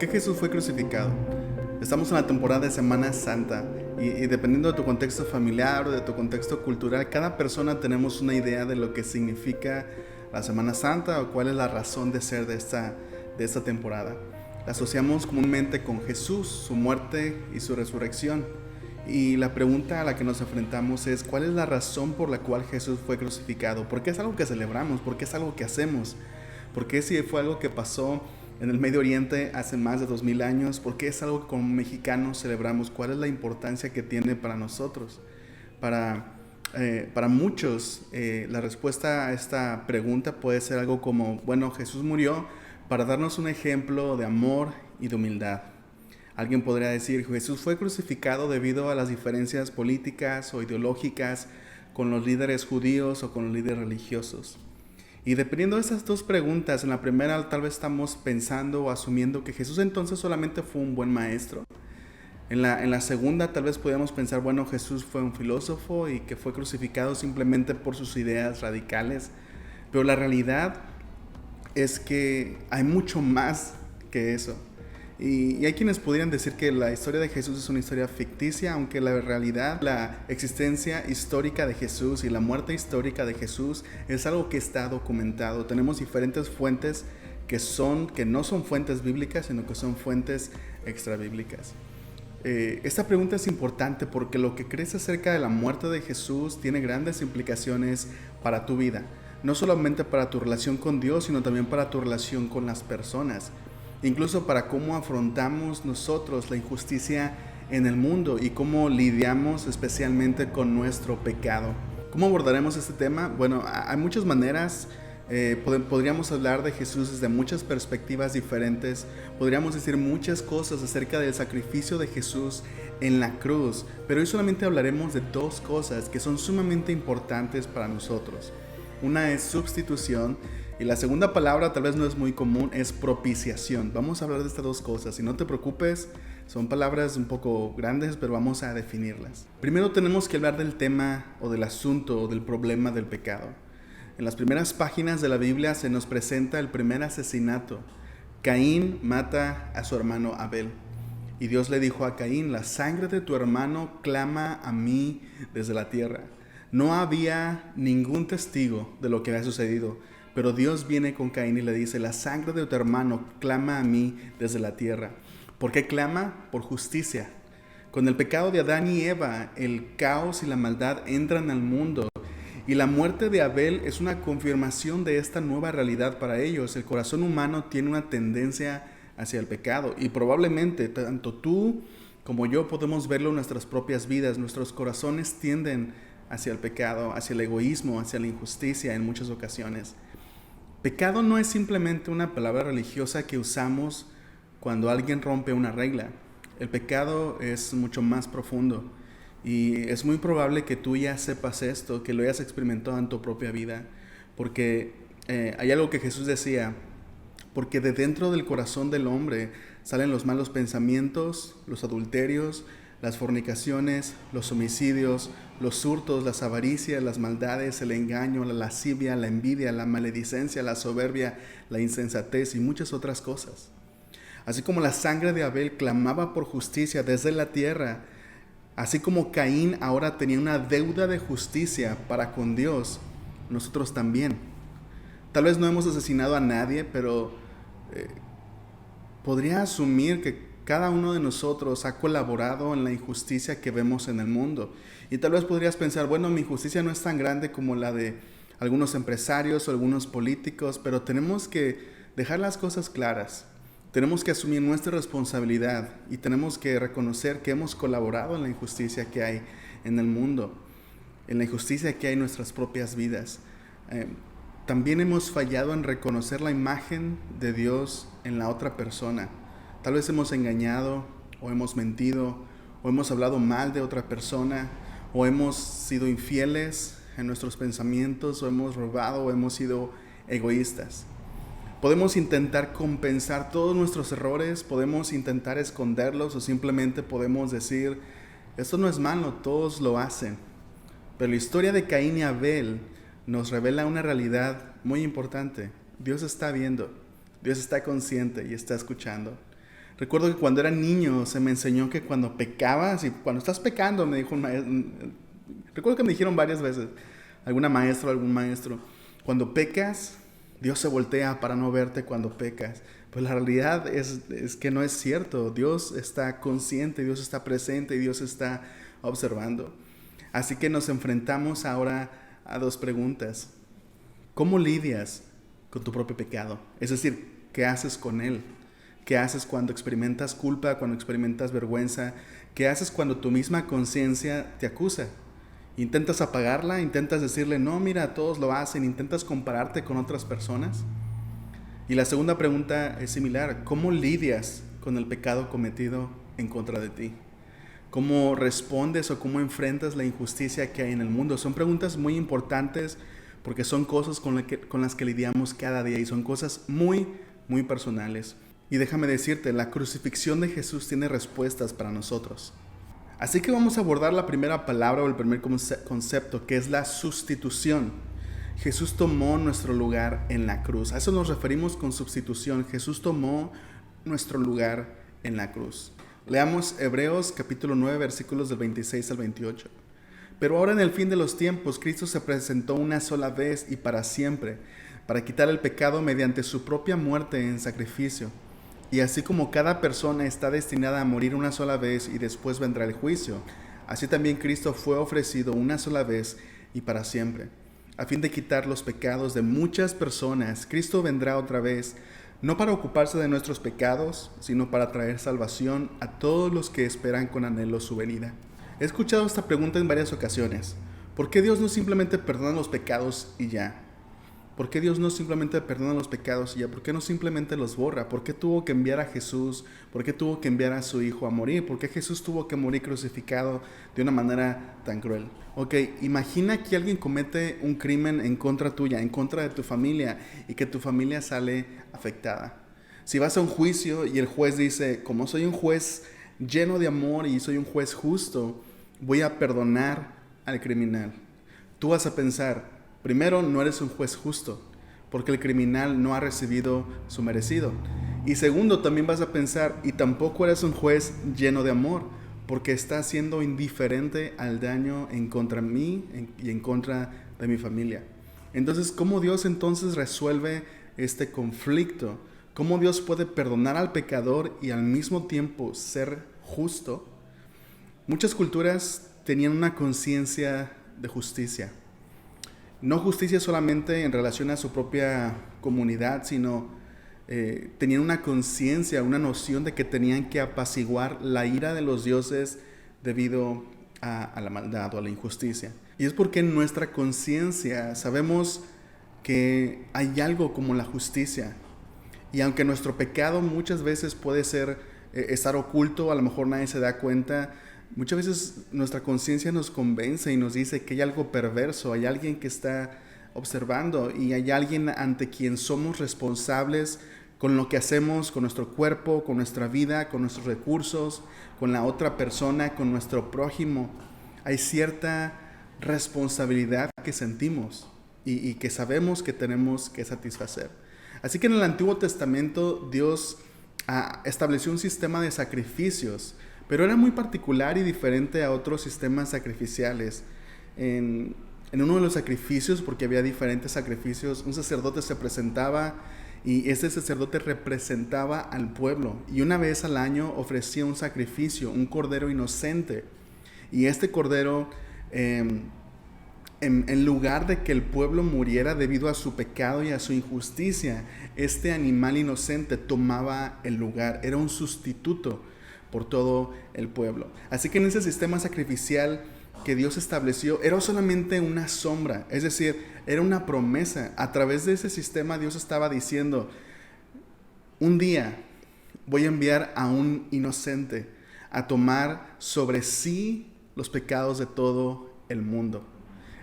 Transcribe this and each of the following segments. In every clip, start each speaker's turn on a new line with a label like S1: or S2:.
S1: qué Jesús fue crucificado? Estamos en la temporada de Semana Santa y dependiendo de tu contexto familiar o de tu contexto cultural, cada persona tenemos una idea de lo que significa la Semana Santa o cuál es la razón de ser de esta temporada. La asociamos comúnmente con Jesús, su muerte y su resurrección. Y la pregunta a la que nos enfrentamos es: ¿cuál es la razón por la cual Jesús fue crucificado? ¿Por qué es algo que celebramos? ¿Por qué es algo que hacemos? ¿Por qué si fue algo que pasó en el Medio Oriente hace más de 2000 años? ¿Por qué es algo que como mexicanos celebramos? ¿Cuál es la importancia que tiene para nosotros? Para muchos, la respuesta a esta pregunta puede ser algo como: bueno, Jesús murió para darnos un ejemplo de amor y de humildad. Alguien podría decir: Jesús fue crucificado debido a las diferencias políticas o ideológicas con los líderes judíos o con los líderes religiosos. Y dependiendo de esas dos preguntas, en la primera tal vez estamos pensando o asumiendo que Jesús entonces solamente fue un buen maestro. En la segunda tal vez podríamos pensar: bueno, Jesús fue un filósofo y que fue crucificado simplemente por sus ideas radicales. Pero la realidad es que hay mucho más que eso. Y hay quienes podrían decir que la historia de Jesús es una historia ficticia, aunque la realidad, la existencia histórica de Jesús y la muerte histórica de Jesús es algo que está documentado. Tenemos diferentes fuentes que no son fuentes bíblicas, sino que son fuentes extrabíblicas. Esta pregunta es importante porque lo que crees acerca de la muerte de Jesús tiene grandes implicaciones para tu vida. No solamente para tu relación con Dios, sino también para tu relación con las personas. Incluso para cómo afrontamos nosotros la injusticia en el mundo y cómo lidiamos especialmente con nuestro pecado. ¿Cómo abordaremos este tema? Bueno, hay muchas maneras. Podríamos hablar de Jesús desde muchas perspectivas diferentes. Podríamos decir muchas cosas acerca del sacrificio de Jesús en la cruz, pero hoy solamente hablaremos de dos cosas que son sumamente importantes para nosotros. Una es substitución y la segunda palabra, tal vez no es muy común, es propiciación. Vamos a hablar de estas dos cosas y no te preocupes, son palabras un poco grandes, pero vamos a definirlas. Primero tenemos que hablar del tema o del asunto o del problema del pecado. En las primeras páginas de la Biblia se nos presenta el primer asesinato. Caín mata a su hermano Abel. Y Dios le dijo a Caín: la sangre de tu hermano clama a mí desde la tierra. No había ningún testigo de lo que había sucedido, pero Dios viene con Caín y le dice: la sangre de tu hermano clama a mí desde la tierra. ¿Por qué clama? Por justicia. Con el pecado de Adán y Eva, el caos y la maldad entran al mundo. Y la muerte de Abel es una confirmación de esta nueva realidad para ellos. El corazón humano tiene una tendencia hacia el pecado. Y probablemente tanto tú como yo podemos verlo en nuestras propias vidas. Nuestros corazones tienden hacia el pecado, hacia el egoísmo, hacia la injusticia en muchas ocasiones. Pecado no es simplemente una palabra religiosa que usamos cuando alguien rompe una regla. El pecado es mucho más profundo. Y es muy probable que tú ya sepas esto, que lo hayas experimentado en tu propia vida, porque hay algo que Jesús decía: porque de dentro del corazón del hombre salen los malos pensamientos, los adulterios, las fornicaciones, los homicidios, los hurtos, las avaricias, las maldades, el engaño, la lascivia, la envidia, la maledicencia, la soberbia, la insensatez y muchas otras cosas. Así como la sangre de Abel clamaba por justicia desde la tierra, así como Caín ahora tenía una deuda de justicia para con Dios, nosotros también. Tal vez no hemos asesinado a nadie, pero podría asumir que cada uno de nosotros ha colaborado en la injusticia que vemos en el mundo. Y tal vez podrías pensar: bueno, mi injusticia no es tan grande como la de algunos empresarios o algunos políticos, pero tenemos que dejar las cosas claras. Tenemos que asumir nuestra responsabilidad y tenemos que reconocer que hemos colaborado en la injusticia que hay en el mundo, en la injusticia que hay en nuestras propias vidas. También hemos fallado en reconocer la imagen de Dios en la otra persona. Tal vez hemos engañado o hemos mentido o hemos hablado mal de otra persona o hemos sido infieles en nuestros pensamientos o hemos robado o hemos sido egoístas. Podemos intentar compensar todos nuestros errores, podemos intentar esconderlos o simplemente podemos decir: esto no es malo, todos lo hacen. Pero la historia de Caín y Abel nos revela una realidad muy importante. Dios está viendo, Dios está consciente y está escuchando. Recuerdo que cuando era niño se me enseñó que cuando pecabas, y cuando estás pecando, me dijo un maestro, recuerdo que me dijeron varias veces, alguna maestra o algún maestro, cuando pecas, Dios se voltea para no verte cuando pecas. Pues la realidad es que no es cierto. Dios está consciente, Dios está presente y Dios está observando. Así que nos enfrentamos ahora a dos preguntas. ¿Cómo lidias con tu propio pecado? Es decir, ¿qué haces con él? ¿Qué haces cuando experimentas culpa, cuando experimentas vergüenza? ¿Qué haces cuando tu misma conciencia te acusa? ¿Intentas apagarla? ¿Intentas decirle, no, mira, todos lo hacen? ¿Intentas compararte con otras personas? Y la segunda pregunta es similar. ¿Cómo lidias con el pecado cometido en contra de ti? ¿Cómo respondes o cómo enfrentas la injusticia que hay en el mundo? Son preguntas muy importantes porque son cosas con las que lidiamos cada día y son cosas muy, muy personales. Y déjame decirte, la crucifixión de Jesús tiene respuestas para nosotros. Así que vamos a abordar la primera palabra o el primer concepto, que es la sustitución. Jesús tomó nuestro lugar en la cruz. A eso nos referimos con sustitución. Jesús tomó nuestro lugar en la cruz. Leamos Hebreos capítulo 9, versículos del 26 al 28. Pero ahora en el fin de los tiempos, Cristo se presentó una sola vez y para siempre, para quitar el pecado mediante su propia muerte en sacrificio. Y así como cada persona está destinada a morir una sola vez y después vendrá el juicio, así también Cristo fue ofrecido una sola vez y para siempre. A fin de quitar los pecados de muchas personas, Cristo vendrá otra vez, no para ocuparse de nuestros pecados, sino para traer salvación a todos los que esperan con anhelo su venida. He escuchado esta pregunta en varias ocasiones. ¿Por qué Dios no simplemente perdona los pecados y ya? ¿Por qué Dios no simplemente perdona los pecados y ya? ¿Por qué no simplemente los borra? ¿Por qué tuvo que enviar a Jesús? ¿Por qué tuvo que enviar a su Hijo a morir? ¿Por qué Jesús tuvo que morir crucificado de una manera tan cruel? Ok, imagina que alguien comete un crimen en contra tuya, en contra de tu familia, y que tu familia sale afectada. Si vas a un juicio y el juez dice, como soy un juez lleno de amor y soy un juez justo, voy a perdonar al criminal. Tú vas a pensar, primero, no eres un juez justo, porque el criminal no ha recibido su merecido. Y segundo, también vas a pensar, y tampoco eres un juez lleno de amor, porque estás siendo indiferente al daño en contra de mí y en contra de mi familia. Entonces, ¿cómo Dios entonces resuelve este conflicto? ¿Cómo Dios puede perdonar al pecador y al mismo tiempo ser justo? Muchas culturas tenían una conciencia de justicia. No justicia solamente en relación a su propia comunidad, sino tenían una conciencia, una noción de que tenían que apaciguar la ira de los dioses debido a la maldad o a la injusticia. Y es porque en nuestra conciencia sabemos que hay algo como la justicia. Y aunque nuestro pecado muchas veces puede ser estar oculto, a lo mejor nadie se da cuenta, muchas veces nuestra conciencia nos convence y nos dice que hay algo perverso, hay alguien que está observando y hay alguien ante quien somos responsables con lo que hacemos, con nuestro cuerpo, con nuestra vida, con nuestros recursos, con la otra persona, con nuestro prójimo. Hay cierta responsabilidad que sentimos y que sabemos que tenemos que satisfacer. Así que en el Antiguo Testamento Dios estableció un sistema de sacrificios, pero era muy particular y diferente a otros sistemas sacrificiales. En uno de los sacrificios, porque había diferentes sacrificios, un sacerdote se presentaba y ese sacerdote representaba al pueblo y una vez al año ofrecía un sacrificio, un cordero inocente. Y este cordero, en lugar de que el pueblo muriera debido a su pecado y a su injusticia, este animal inocente tomaba el lugar, era un sustituto por todo el pueblo. Así que en ese sistema sacrificial que Dios estableció era solamente una sombra, es decir, era una promesa. A través de ese sistema Dios estaba diciendo, un día voy a enviar a un inocente a tomar sobre sí los pecados de todo el mundo.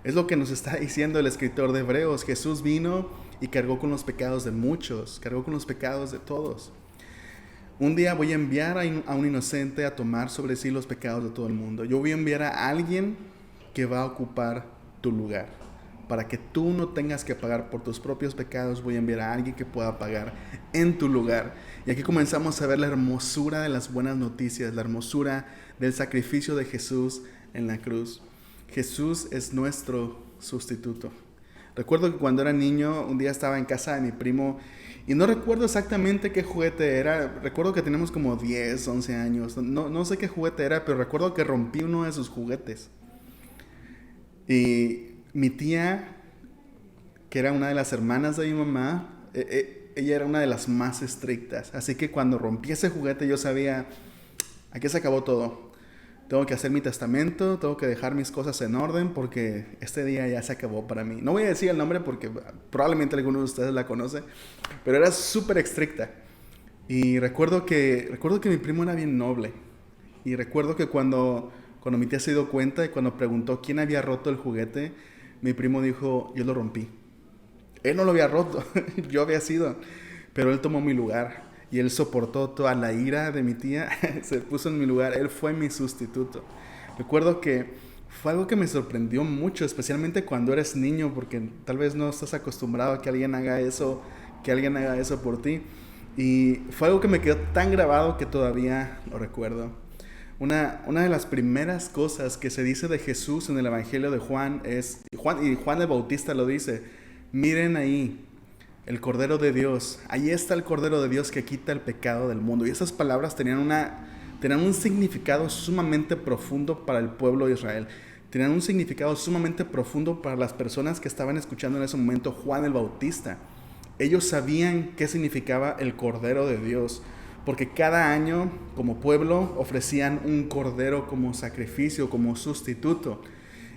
S1: Es lo que nos está diciendo el escritor de Hebreos. Jesús vino y cargó con los pecados de muchos, cargó con los pecados de todos. Un día voy a enviar a un inocente a tomar sobre sí los pecados de todo el mundo. Yo voy a enviar a alguien que va a ocupar tu lugar. para que tú no tengas que pagar por tus propios pecados, voy a enviar a alguien que pueda pagar en tu lugar. Y aquí comenzamos a ver la hermosura de las buenas noticias, la hermosura del sacrificio de Jesús en la cruz. Jesús es nuestro sustituto. Recuerdo que cuando era niño, un día estaba en casa de mi primo y no recuerdo exactamente qué juguete era. Recuerdo que teníamos como 10, 11 años. No sé qué juguete era, pero recuerdo que rompí uno de sus juguetes. Y mi tía, que era una de las hermanas de mi mamá, ella era una de las más estrictas. Así que cuando rompí ese juguete yo sabía, aquí se acabó todo. Tengo que hacer mi testamento, tengo que dejar mis cosas en orden porque este día ya se acabó para mí. No voy a decir el nombre porque probablemente alguno de ustedes la conoce, pero era súper estricta. Y recuerdo que mi primo era bien noble. Y recuerdo que cuando mi tía se dio cuenta y cuando preguntó quién había roto el juguete, mi primo dijo, yo lo rompí. Él no lo había roto, yo había sido, pero él tomó mi lugar. Y él soportó toda la ira de mi tía, se puso en mi lugar, él fue mi sustituto. Recuerdo que fue algo que me sorprendió mucho, especialmente cuando eres niño, porque tal vez no estás acostumbrado a que alguien haga eso por ti. Y fue algo que me quedó tan grabado que todavía lo recuerdo. Una de las primeras cosas que se dice de Jesús en el Evangelio de Juan es, y Juan el Bautista lo dice, miren ahí, el Cordero de Dios, ahí está el Cordero de Dios que quita el pecado del mundo. Y esas palabras tenían un significado sumamente profundo para el pueblo de Israel. Tenían un significado sumamente profundo para las personas que estaban escuchando en ese momento Juan el Bautista. Ellos sabían qué significaba el Cordero de Dios, porque cada año como pueblo ofrecían un cordero como sacrificio, como sustituto.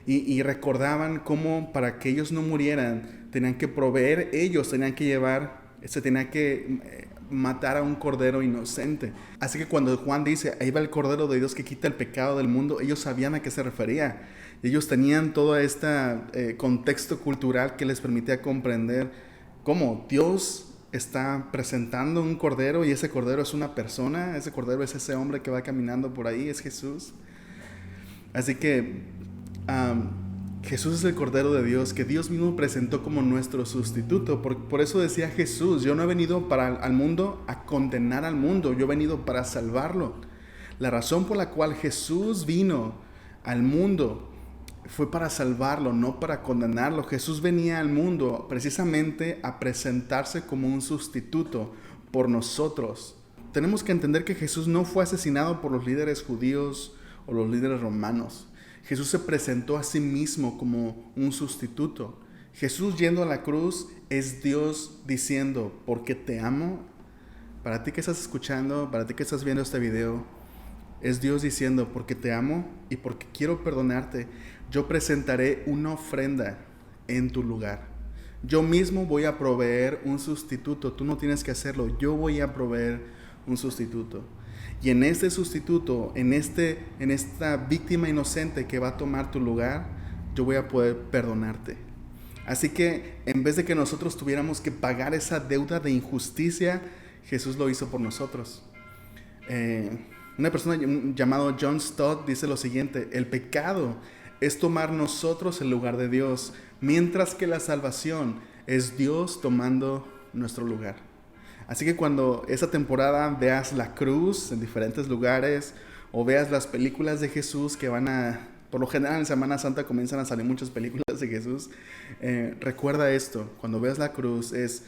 S1: Y recordaban cómo para que ellos no murieran, tenían que proveer ellos, tenían que matar a un cordero inocente. Así que cuando Juan dice, ahí va el Cordero de Dios que quita el pecado del mundo, ellos sabían a qué se refería. Ellos tenían todo este contexto cultural que les permitía comprender cómo Dios está presentando un cordero y ese cordero es una persona, ese cordero es ese hombre que va caminando por ahí, es Jesús. Así que Jesús es el Cordero de Dios que Dios mismo presentó como nuestro sustituto. Por eso decía Jesús, yo no he venido al mundo a condenar al mundo, yo he venido para salvarlo. La razón por la cual Jesús vino al mundo fue para salvarlo, no para condenarlo. Jesús venía al mundo precisamente a presentarse como un sustituto por nosotros. Tenemos que entender que Jesús no fue asesinado por los líderes judíos o los líderes romanos. Jesús se presentó a sí mismo como un sustituto. Jesús yendo a la cruz es Dios diciendo, porque te amo. Para ti que estás escuchando, para ti que estás viendo este video, es Dios diciendo, porque te amo y porque quiero perdonarte, yo presentaré una ofrenda en tu lugar. Yo mismo voy a proveer un sustituto. Tú no tienes que hacerlo, yo voy a proveer un sustituto. Y en este sustituto, en esta víctima inocente que va a tomar tu lugar, yo voy a poder perdonarte. Así que en vez de que nosotros tuviéramos que pagar esa deuda de injusticia, Jesús lo hizo por nosotros. Una persona llamada John Stott dice lo siguiente: el pecado es tomar nosotros el lugar de Dios, mientras que la salvación es Dios tomando nuestro lugar. Así que cuando esa temporada veas la cruz en diferentes lugares o veas las películas de Jesús que por lo general en Semana Santa comienzan a salir muchas películas de Jesús, recuerda esto, cuando veas la cruz es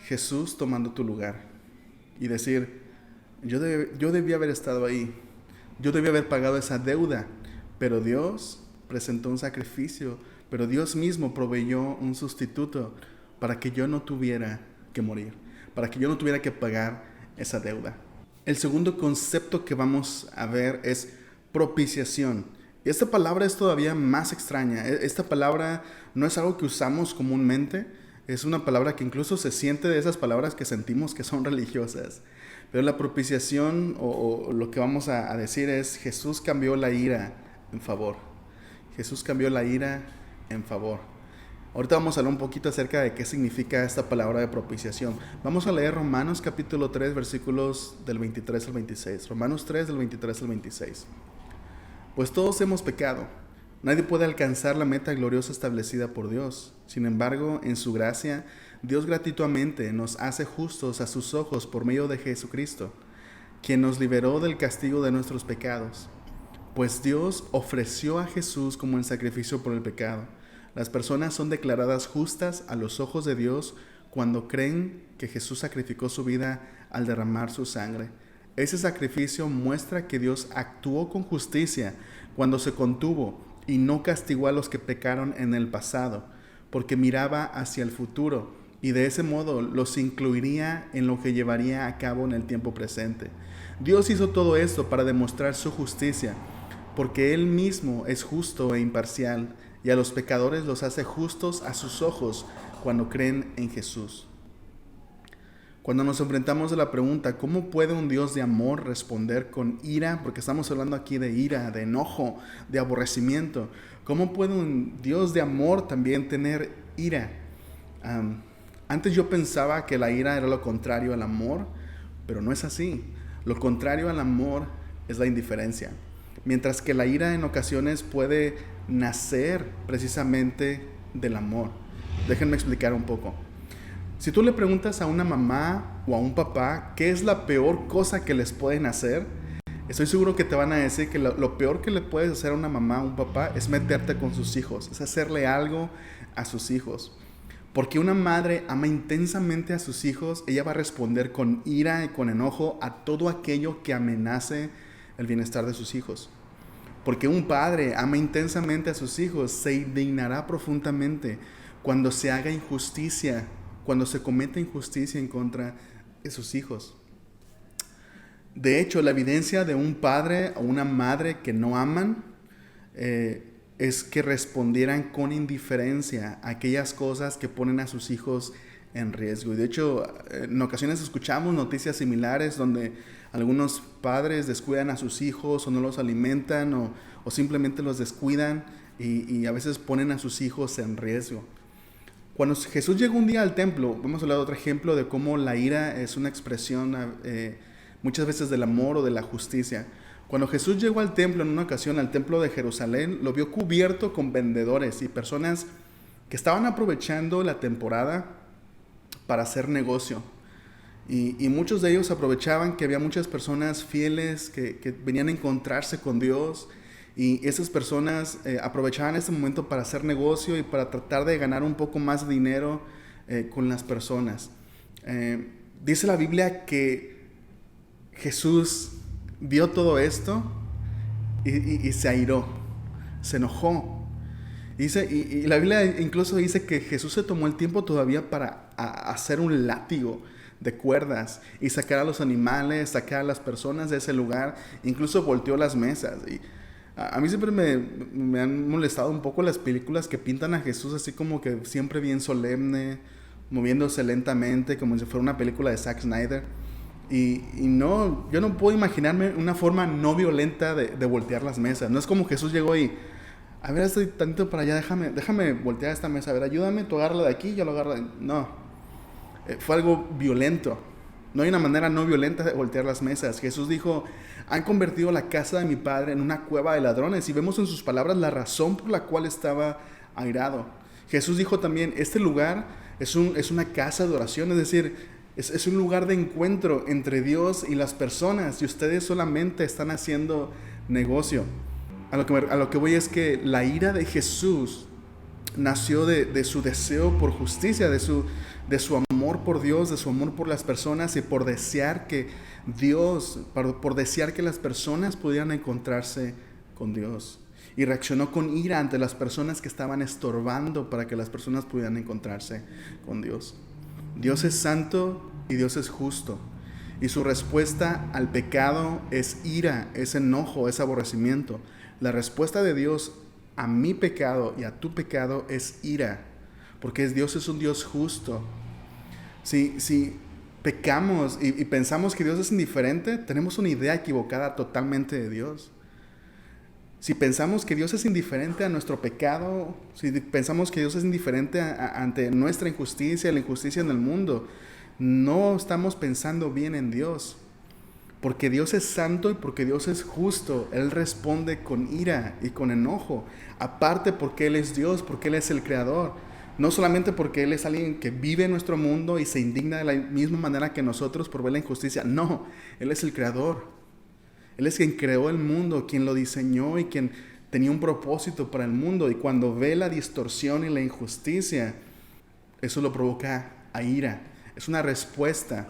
S1: Jesús tomando tu lugar y decir, yo debí haber estado ahí, yo debí haber pagado esa deuda, pero Dios presentó un sacrificio, pero Dios mismo proveyó un sustituto para que yo no tuviera que morir, para que yo no tuviera que pagar esa deuda. El segundo concepto que vamos a ver es propiciación. Y esta palabra es todavía más extraña. Esta palabra no es algo que usamos comúnmente. Es una palabra que incluso se siente de esas palabras que sentimos que son religiosas. Pero la propiciación o lo que vamos a decir es Jesús cambió la ira en favor. Jesús cambió la ira en favor. Ahorita vamos a hablar un poquito acerca de qué significa esta palabra de propiciación. Vamos a leer Romanos capítulo 3, versículos del 23 al 26. Romanos 3, del 23 al 26. Pues todos hemos pecado. Nadie puede alcanzar la meta gloriosa establecida por Dios. Sin embargo, en su gracia, Dios gratuitamente nos hace justos a sus ojos por medio de Jesucristo, quien nos liberó del castigo de nuestros pecados. Pues Dios ofreció a Jesús como el sacrificio por el pecado. Las personas son declaradas justas a los ojos de Dios cuando creen que Jesús sacrificó su vida al derramar su sangre. Ese sacrificio muestra que Dios actuó con justicia cuando se contuvo y no castigó a los que pecaron en el pasado, porque miraba hacia el futuro y de ese modo los incluiría en lo que llevaría a cabo en el tiempo presente. Dios hizo todo esto para demostrar su justicia, porque Él mismo es justo e imparcial, y a los pecadores los hace justos a sus ojos cuando creen en Jesús. Cuando nos enfrentamos a la pregunta, ¿cómo puede un Dios de amor responder con ira? Porque estamos hablando aquí de ira, de enojo, de aborrecimiento. ¿Cómo puede un Dios de amor también tener ira? Antes yo pensaba que la ira era lo contrario al amor, pero no es así. Lo contrario al amor es la indiferencia. Mientras que la ira en ocasiones puede nacer precisamente del amor. Déjenme explicar un poco. Si tú le preguntas a una mamá o a un papá qué es la peor cosa que les pueden hacer, estoy seguro que te van a decir que lo peor que le puedes hacer a una mamá o un papá es meterte con sus hijos, es hacerle algo a sus hijos. Porque una madre ama intensamente a sus hijos, ella va a responder con ira y con enojo a todo aquello que amenace el bienestar de sus hijos. Porque un padre ama intensamente a sus hijos, se indignará profundamente cuando se haga injusticia, cuando se cometa injusticia en contra de sus hijos. De hecho, la evidencia de un padre o una madre que no aman es que respondieran con indiferencia a aquellas cosas que ponen a sus hijos en riesgo. Y de hecho, en ocasiones escuchamos noticias similares donde algunos padres descuidan a sus hijos o no los alimentan o simplemente los descuidan y a veces ponen a sus hijos en riesgo. Cuando Jesús llegó un día al templo, vamos a hablar de otro ejemplo de cómo la ira es una expresión muchas veces del amor o de la justicia. Cuando Jesús llegó al templo en una ocasión, al templo de Jerusalén, lo vio cubierto con vendedores y personas que estaban aprovechando la temporada para hacer negocio. Y muchos de ellos aprovechaban que había muchas personas fieles que venían a encontrarse con Dios. Y esas personas aprovechaban este momento para hacer negocio y para tratar de ganar un poco más de dinero con las personas. Dice la Biblia que Jesús vio todo esto y se airó, se enojó. Y la Biblia incluso dice que Jesús se tomó el tiempo todavía para hacer un látigo de cuerdas y sacar a los animales, sacar a las personas de ese lugar, incluso volteó las mesas. Y a mí siempre me han molestado un poco las películas que pintan a Jesús así como que siempre bien solemne, moviéndose lentamente, como si fuera una película de Zack Snyder. Y no, yo no puedo imaginarme una forma no violenta de voltear las mesas. No es como Jesús llegó y, a ver, estoy tantito para allá, déjame voltear esta mesa, a ver, ayúdame, tú agárrala de aquí, yo lo agarro de... No, fue algo violento. No hay una manera no violenta de voltear las mesas. Jesús dijo, han convertido la casa de mi padre en una cueva de ladrones. Y vemos en sus palabras la razón por la cual estaba airado. Jesús dijo también, este lugar es una casa de oración, es decir, es un lugar de encuentro entre Dios y las personas. Y ustedes solamente están haciendo negocio. A lo que voy es que la ira de Jesús nació de su deseo por justicia, de su amor por Dios, de su amor por las personas y por desear que por desear que las personas pudieran encontrarse con Dios. Y reaccionó con ira ante las personas que estaban estorbando para que las personas pudieran encontrarse con Dios. Dios es santo y Dios es justo. Y su respuesta al pecado es ira, es enojo, es aborrecimiento. La respuesta de Dios a mi pecado y a tu pecado es ira, porque Dios es un Dios justo. Si pecamos y pensamos que Dios es indiferente, tenemos una idea equivocada totalmente de Dios. Si pensamos que Dios es indiferente a nuestro pecado, si pensamos que Dios es indiferente ante nuestra injusticia, la injusticia en el mundo, no estamos pensando bien en Dios. Porque Dios es santo y porque Dios es justo, Él responde con ira y con enojo. Aparte porque Él es Dios, porque Él es el creador. No solamente porque Él es alguien que vive en nuestro mundo y se indigna de la misma manera que nosotros por ver la injusticia. No, Él es el creador. Él es quien creó el mundo, quien lo diseñó y quien tenía un propósito para el mundo. Y cuando ve la distorsión y la injusticia, eso lo provoca a ira. Es una respuesta,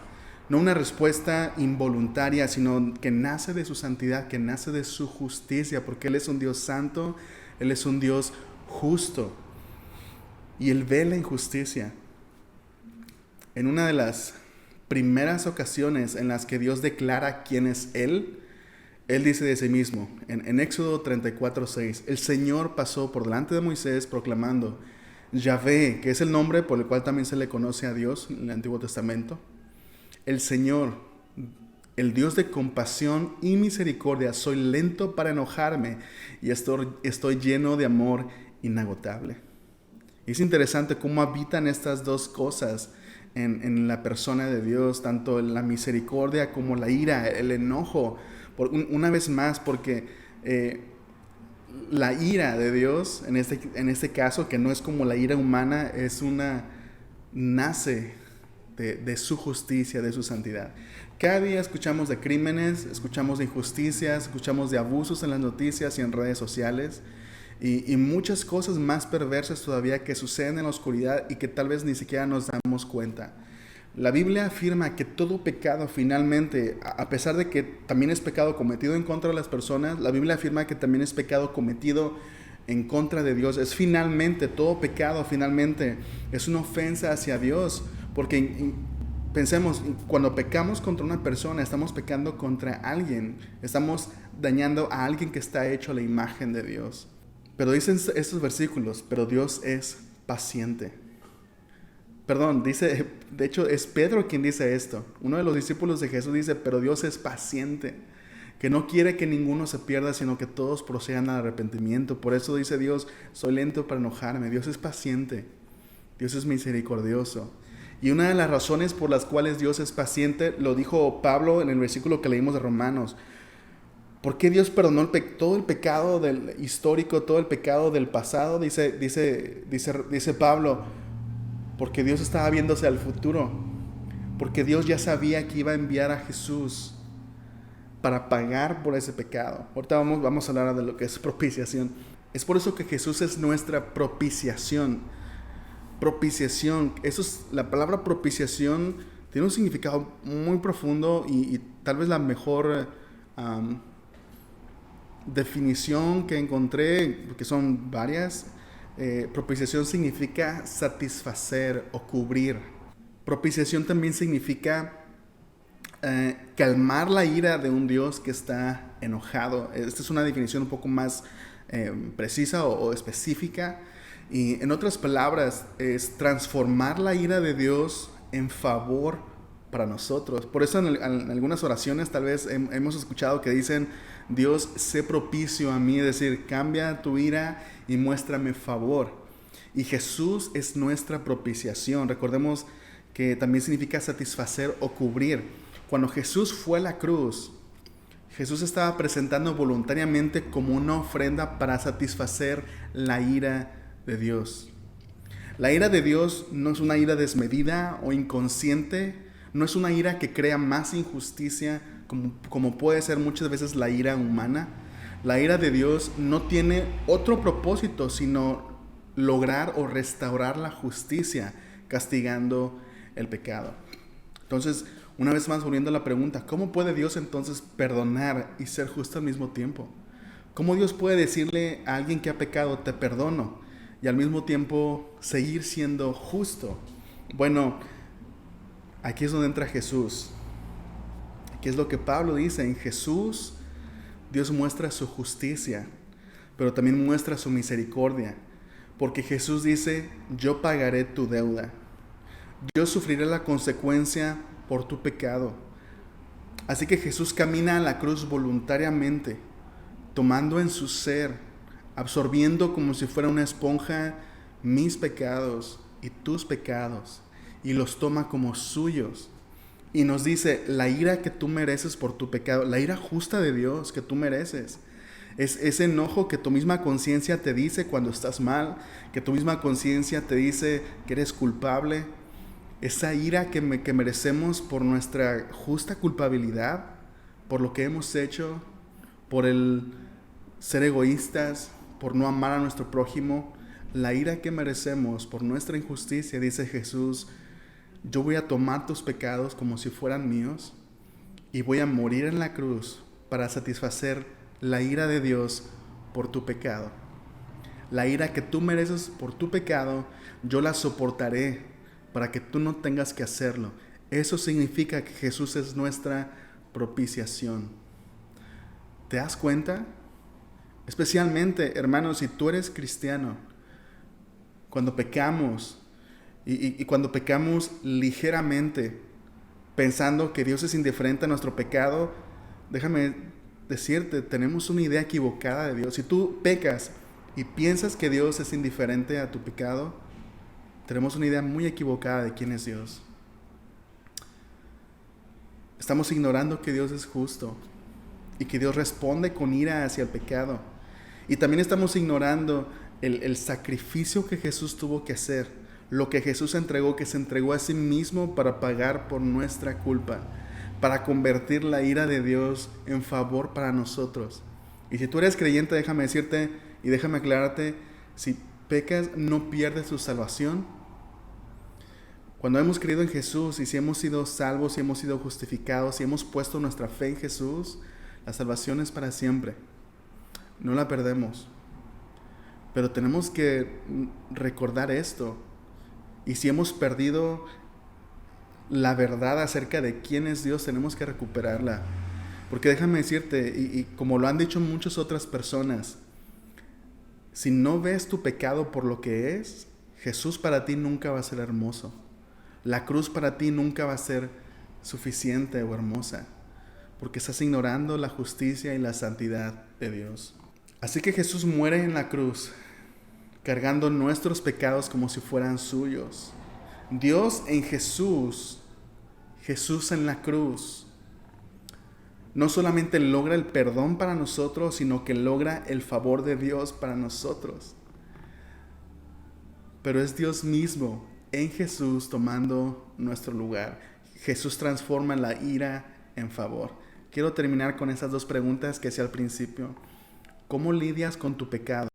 S1: no una respuesta involuntaria, sino que nace de su santidad, que nace de su justicia, porque Él es un Dios santo, Él es un Dios justo. Y Él ve la injusticia. En una de las primeras ocasiones en las que Dios declara quién es Él dice de sí mismo, en Éxodo 34:6, el Señor pasó por delante de Moisés proclamando, Yahvé, que es el nombre por el cual también se le conoce a Dios en el Antiguo Testamento, el Señor, el Dios de compasión y misericordia, soy lento para enojarme y estoy lleno de amor inagotable. Es interesante cómo habitan estas dos cosas en la persona de Dios, tanto la misericordia como la ira, el enojo. Una vez más, porque la ira de Dios, en este caso, que no es como la ira humana, nace de su justicia, de su santidad. Cada día escuchamos de crímenes, escuchamos de injusticias, escuchamos de abusos en las noticias y en redes sociales, y muchas cosas más perversas todavía que suceden en la oscuridad y que tal vez ni siquiera nos damos cuenta. La Biblia afirma que todo pecado finalmente, a pesar de que también es pecado cometido en contra de las personas, la Biblia afirma que también es pecado cometido en contra de Dios. Todo pecado finalmente es una ofensa hacia Dios, porque pensemos, cuando pecamos contra una persona, estamos pecando contra alguien, estamos dañando a alguien que está hecho a la imagen de Dios. Pero dicen estos versículos, pero Dios es paciente. Perdón, dice, de hecho es Pedro quien dice esto. Uno de los discípulos de Jesús dice, pero Dios es paciente, que no quiere que ninguno se pierda, sino que todos procedan al arrepentimiento. Por eso dice Dios, soy lento para enojarme. Dios es paciente, Dios es misericordioso. Y una de las razones por las cuales Dios es paciente, lo dijo Pablo en el versículo que leímos de Romanos. ¿Por qué Dios perdonó todo el pecado del histórico, todo el pecado del pasado? Dice Pablo, porque Dios estaba viéndose al futuro, porque Dios ya sabía que iba a enviar a Jesús para pagar por ese pecado. Ahorita vamos a hablar de lo que es propiciación. Es por eso que Jesús es nuestra propiciación. Propiciación, la palabra propiciación tiene un significado muy profundo y tal vez la mejor definición que encontré, porque son varias. Propiciación significa satisfacer o cubrir. Propiciación también significa calmar la ira de un Dios que está enojado. Esta es una definición un poco más precisa o específica. Y en otras palabras, es transformar la ira de Dios en favor para nosotros. Por eso en algunas oraciones tal vez hemos escuchado que dicen, Dios, sé propicio a mí, es decir, cambia tu ira y muéstrame favor. Y Jesús es nuestra propiciación. Recordemos que también significa satisfacer o cubrir. Cuando Jesús fue a la cruz, Jesús estaba presentando voluntariamente como una ofrenda para satisfacer la ira de Dios. La ira de Dios no es una ira desmedida o inconsciente, no es una ira que crea más injusticia como puede ser muchas veces la ira humana. La ira de Dios no tiene otro propósito sino lograr o restaurar la justicia, castigando el pecado. Entonces, una vez más volviendo a la pregunta, ¿cómo puede Dios entonces perdonar y ser justo al mismo tiempo? ¿Cómo Dios puede decirle a alguien que ha pecado, te perdono, y al mismo tiempo seguir siendo justo? Bueno, aquí es donde entra Jesús. Aquí es lo que Pablo dice, en Jesús Dios muestra su justicia, pero también muestra su misericordia, porque Jesús dice, yo pagaré tu deuda, yo sufriré la consecuencia por tu pecado. Así que Jesús camina a la cruz voluntariamente, tomando en su ser, absorbiendo como si fuera una esponja mis pecados y tus pecados, y los toma como suyos. Y nos dice, la ira que tú mereces por tu pecado, la ira justa de Dios que tú mereces, es ese enojo que tu misma conciencia te dice cuando estás mal, que tu misma conciencia te dice que eres culpable, esa ira que merecemos por nuestra justa culpabilidad, por lo que hemos hecho, por el ser egoístas, por no amar a nuestro prójimo, la ira que merecemos por nuestra injusticia, dice Jesús, yo voy a tomar tus pecados como si fueran míos y voy a morir en la cruz para satisfacer la ira de Dios por tu pecado. La ira que tú mereces por tu pecado, yo la soportaré para que tú no tengas que hacerlo. Eso significa que Jesús es nuestra propiciación. ¿Te das cuenta? Especialmente, hermanos, si tú eres cristiano, cuando pecamos, y cuando pecamos ligeramente, pensando que Dios es indiferente a nuestro pecado, déjame decirte, tenemos una idea equivocada de Dios. Si tú pecas y piensas que Dios es indiferente a tu pecado, tenemos una idea muy equivocada de quién es Dios. Estamos ignorando que Dios es justo y que Dios responde con ira hacia el pecado. Y también estamos ignorando el sacrificio que Jesús tuvo que hacer, lo que Jesús entregó, que se entregó a sí mismo para pagar por nuestra culpa, para convertir la ira de Dios en favor para nosotros. Y si tú eres creyente, déjame decirte y déjame aclararte, si pecas no pierdes tu salvación. Cuando hemos creído en Jesús y si hemos sido salvos, si hemos sido justificados, si hemos puesto nuestra fe en Jesús, la salvación es para siempre. No la perdemos. Pero tenemos que recordar esto. Y si hemos perdido la verdad acerca de quién es Dios, tenemos que recuperarla. Porque déjame decirte, y como lo han dicho muchas otras personas, si no ves tu pecado por lo que es, Jesús para ti nunca va a ser hermoso. La cruz para ti nunca va a ser suficiente o hermosa, porque estás ignorando la justicia y la santidad de Dios. Así que Jesús muere en la cruz, cargando nuestros pecados como si fueran suyos. Dios en Jesús, Jesús en la cruz, no solamente logra el perdón para nosotros, sino que logra el favor de Dios para nosotros. Pero es Dios mismo en Jesús tomando nuestro lugar. Jesús transforma la ira en favor. Quiero terminar con esas dos preguntas que hacía al principio. ¿Cómo lidias con tu pecado?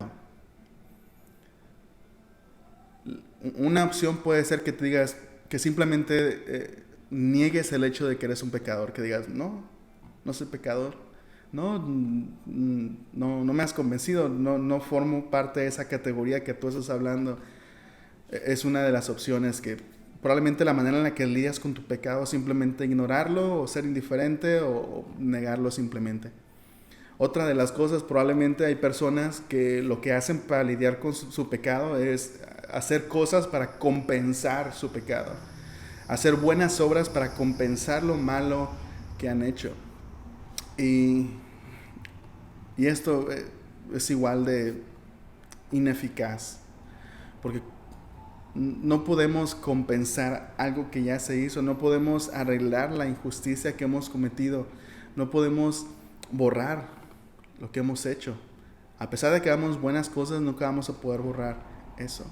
S1: Una opción puede ser que te digas, que simplemente niegues el hecho de que eres un pecador, que digas, no soy pecador, no me has convencido, no formo parte de esa categoría que tú estás hablando. Es una de las opciones que probablemente la manera en la que lidias con tu pecado es simplemente ignorarlo o ser indiferente o negarlo simplemente. Otra de las cosas, probablemente hay personas que lo que hacen para lidiar con su pecado es hacer cosas para compensar su pecado, hacer buenas obras para compensar lo malo que han hecho. Y esto es igual de ineficaz, porque no podemos compensar algo que ya se hizo, no podemos arreglar la injusticia que hemos cometido, no podemos borrar lo que hemos hecho. A pesar de que hagamos buenas cosas, nunca vamos a poder borrar eso.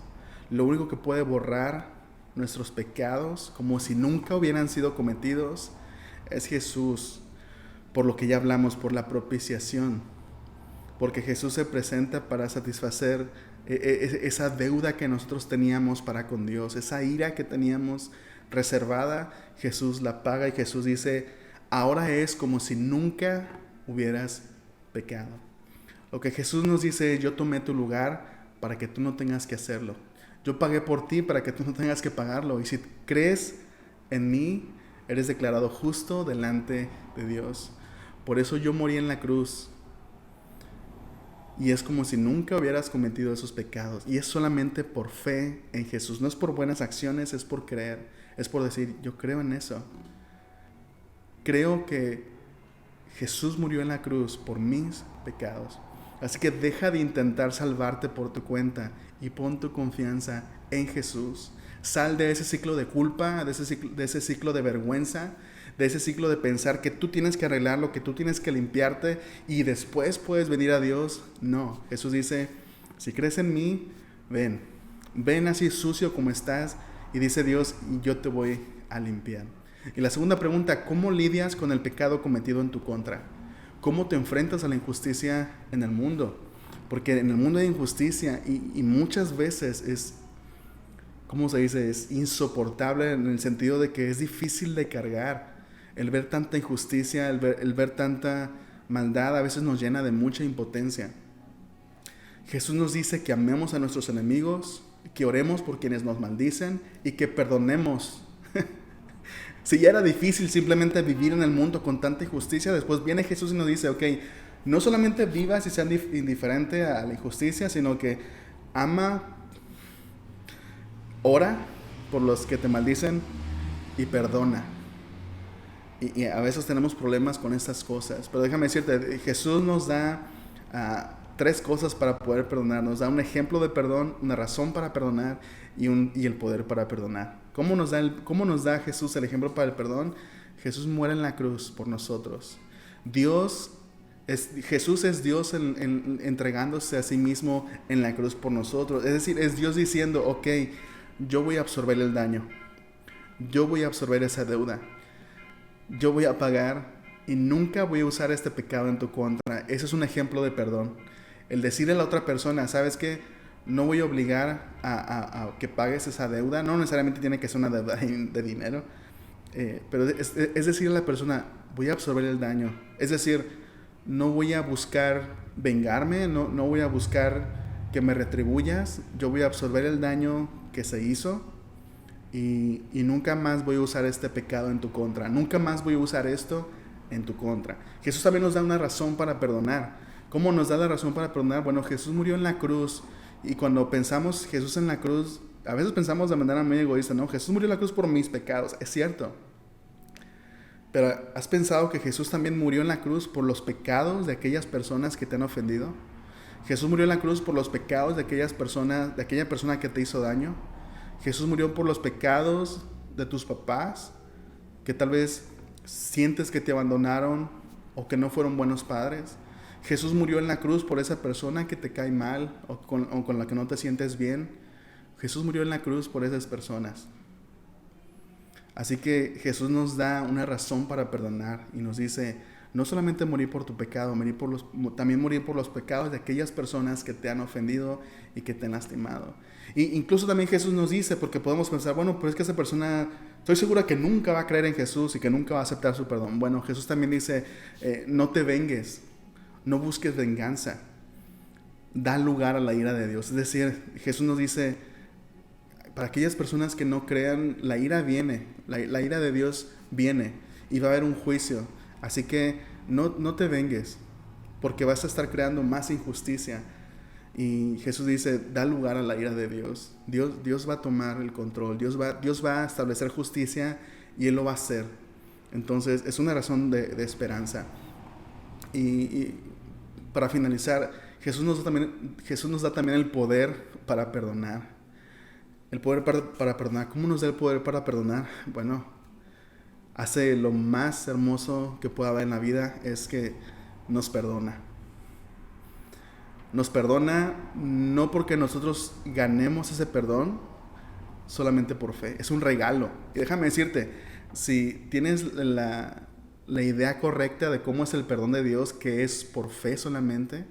S1: Lo único que puede borrar nuestros pecados, como si nunca hubieran sido cometidos, es Jesús, por lo que ya hablamos, por la propiciación. Porque Jesús se presenta para satisfacer esa deuda que nosotros teníamos para con Dios, esa ira que teníamos reservada, Jesús la paga y Jesús dice, ahora es como si nunca hubieras pecado. Lo que Jesús nos dice es, yo tomé tu lugar para que tú no tengas que hacerlo. Yo pagué por ti para que tú no tengas que pagarlo. Y si crees en mí, eres declarado justo delante de Dios. Por eso yo morí en la cruz. Y es como si nunca hubieras cometido esos pecados. Y es solamente por fe en Jesús. No es por buenas acciones, es por creer. Es por decir, yo creo en eso. Creo que Jesús murió en la cruz por mis pecados. Así que deja de intentar salvarte por tu cuenta y pon tu confianza en Jesús. Sal de ese ciclo de culpa, de ese ciclo de vergüenza, de ese ciclo de pensar que tú tienes que arreglarlo, que tú tienes que limpiarte y después puedes venir a Dios. No, Jesús dice, si crees en mí, ven así sucio como estás, y dice Dios, y yo te voy a limpiar. Y la segunda pregunta, ¿cómo lidias con el pecado cometido en tu contra? ¿Cómo te enfrentas a la injusticia en el mundo? Porque en el mundo hay injusticia y muchas veces es, ¿cómo se dice? Es insoportable en el sentido de que es difícil de cargar. El ver tanta injusticia, el ver tanta maldad a veces nos llena de mucha impotencia. Jesús nos dice que amemos a nuestros enemigos, que oremos por quienes nos maldicen y que perdonemos. Si ya era difícil simplemente vivir en el mundo con tanta injusticia, después viene Jesús y nos dice, ok, no solamente vivas y seas indiferente a la injusticia, sino que ama, ora por los que te maldicen y perdona. Y a veces tenemos problemas con estas cosas, pero déjame decirte, Jesús nos da tres cosas para poder perdonar. Nos da un ejemplo de perdón, una razón para perdonar y el poder para perdonar. ¿Cómo nos da Jesús el ejemplo para el perdón? Jesús muere en la cruz por nosotros. Jesús es Dios entregándose a sí mismo en la cruz por nosotros. Es decir, es Dios diciendo, ok, yo voy a absorber el daño. Yo voy a absorber esa deuda. Yo voy a pagar y nunca voy a usar este pecado en tu contra. Ese es un ejemplo de perdón. El decirle a la otra persona, ¿sabes qué? No voy a obligar a que pagues esa deuda. No necesariamente tiene que ser una deuda de dinero. Pero es decirle a la persona, voy a absorber el daño. Es decir, no voy a buscar vengarme, no voy a buscar que me retribuyas. Yo voy a absorber el daño que se hizo. Y nunca más voy a usar este pecado en tu contra. Nunca más voy a usar esto en tu contra. Jesús también nos da una razón para perdonar. ¿Cómo nos da la razón para perdonar? Bueno, Jesús murió en la cruz. Y cuando pensamos Jesús en la cruz, a veces pensamos de manera muy egoísta, ¿no? Jesús murió en la cruz por mis pecados. Es cierto. Pero ¿has pensado que Jesús también murió en la cruz por los pecados de aquellas personas que te han ofendido? Jesús murió en la cruz por los pecados de aquella persona que te hizo daño. Jesús murió por los pecados de tus papás, que tal vez sientes que te abandonaron o que no fueron buenos padres. Jesús murió en la cruz por esa persona que te cae mal o con la que no te sientes bien. Jesús murió en la cruz por esas personas. Así que Jesús nos da una razón para perdonar y nos dice, no solamente morir por tu pecado, también morir por los pecados de aquellas personas que te han ofendido y que te han lastimado. Y incluso también Jesús nos dice, porque podemos pensar, bueno, pues es que esa persona, estoy segura que nunca va a creer en Jesús y que nunca va a aceptar su perdón. Bueno, Jesús también dice, no te vengues, no busques venganza, da lugar a la ira de Dios. Es decir, Jesús nos dice, para aquellas personas que no crean, la ira viene, la ira de Dios viene y va a haber un juicio. Así que no te vengues, porque vas a estar creando más injusticia. Y Jesús dice, da lugar a la ira de Dios. Dios va a tomar el control, Dios va a establecer justicia y Él lo va a hacer. Entonces es una razón de esperanza. Y para finalizar, Jesús nos da también el poder para perdonar. El poder para perdonar. ¿Cómo nos da el poder para perdonar? Bueno, hace lo más hermoso que pueda haber en la vida, es que nos perdona. Nos perdona no porque nosotros ganemos ese perdón, solamente por fe. Es un regalo. Y déjame decirte, si tienes la idea correcta de cómo es el perdón de Dios, que es por fe solamente,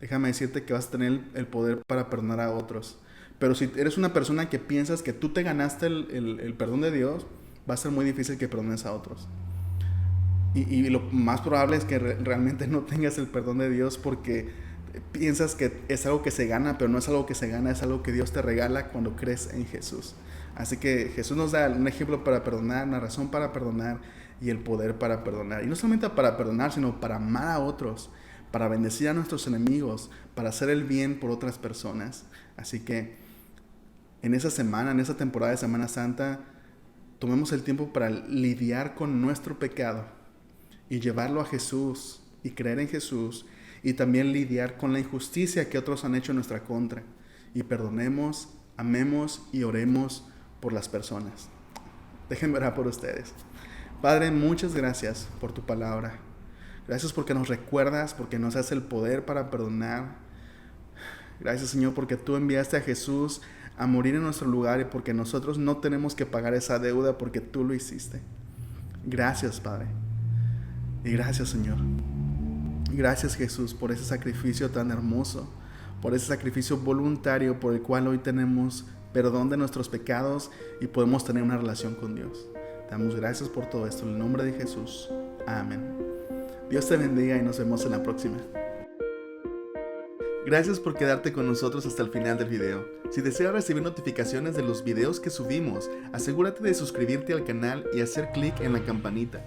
S1: déjame decirte que vas a tener el poder para perdonar a otros. Pero si eres una persona que piensas que tú te ganaste el perdón de Dios, va a ser muy difícil que perdones a otros. Y lo más probable es que realmente no tengas el perdón de Dios porque piensas que es algo que se gana, pero no es algo que se gana, es algo que Dios te regala cuando crees en Jesús. Así que Jesús nos da un ejemplo para perdonar, una razón para perdonar y el poder para perdonar. Y no solamente para perdonar, sino para amar a otros, para bendecir a nuestros enemigos, para hacer el bien por otras personas. Así que en esa semana, en esa temporada de Semana Santa, tomemos el tiempo para lidiar con nuestro pecado y llevarlo a Jesús y creer en Jesús, y también lidiar con la injusticia que otros han hecho en nuestra contra. Y perdonemos, amemos y oremos por las personas. Déjenme orar por ustedes. Padre, muchas gracias por tu palabra. Gracias porque nos recuerdas, porque nos das el poder para perdonar. Gracias, Señor, porque tú enviaste a Jesús a morir en nuestro lugar y porque nosotros no tenemos que pagar esa deuda porque tú lo hiciste. Gracias, Padre. Y gracias, Señor. Gracias, Jesús, por ese sacrificio tan hermoso, por ese sacrificio voluntario por el cual hoy tenemos perdón de nuestros pecados y podemos tener una relación con Dios. Te damos gracias por todo esto. En el nombre de Jesús. Amén. Dios te bendiga y nos vemos en la próxima. Gracias por quedarte con nosotros hasta el final del video. Si deseas recibir notificaciones de los videos que subimos, asegúrate de suscribirte al canal y hacer clic en la campanita.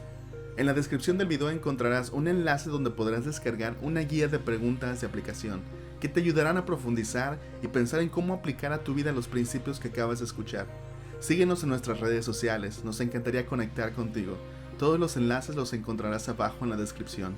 S1: En la descripción del video encontrarás un enlace donde podrás descargar una guía de preguntas de aplicación que te ayudarán a profundizar y pensar en cómo aplicar a tu vida los principios que acabas de escuchar. Síguenos en nuestras redes sociales, nos encantaría conectar contigo. Todos los enlaces los encontrarás abajo en la descripción.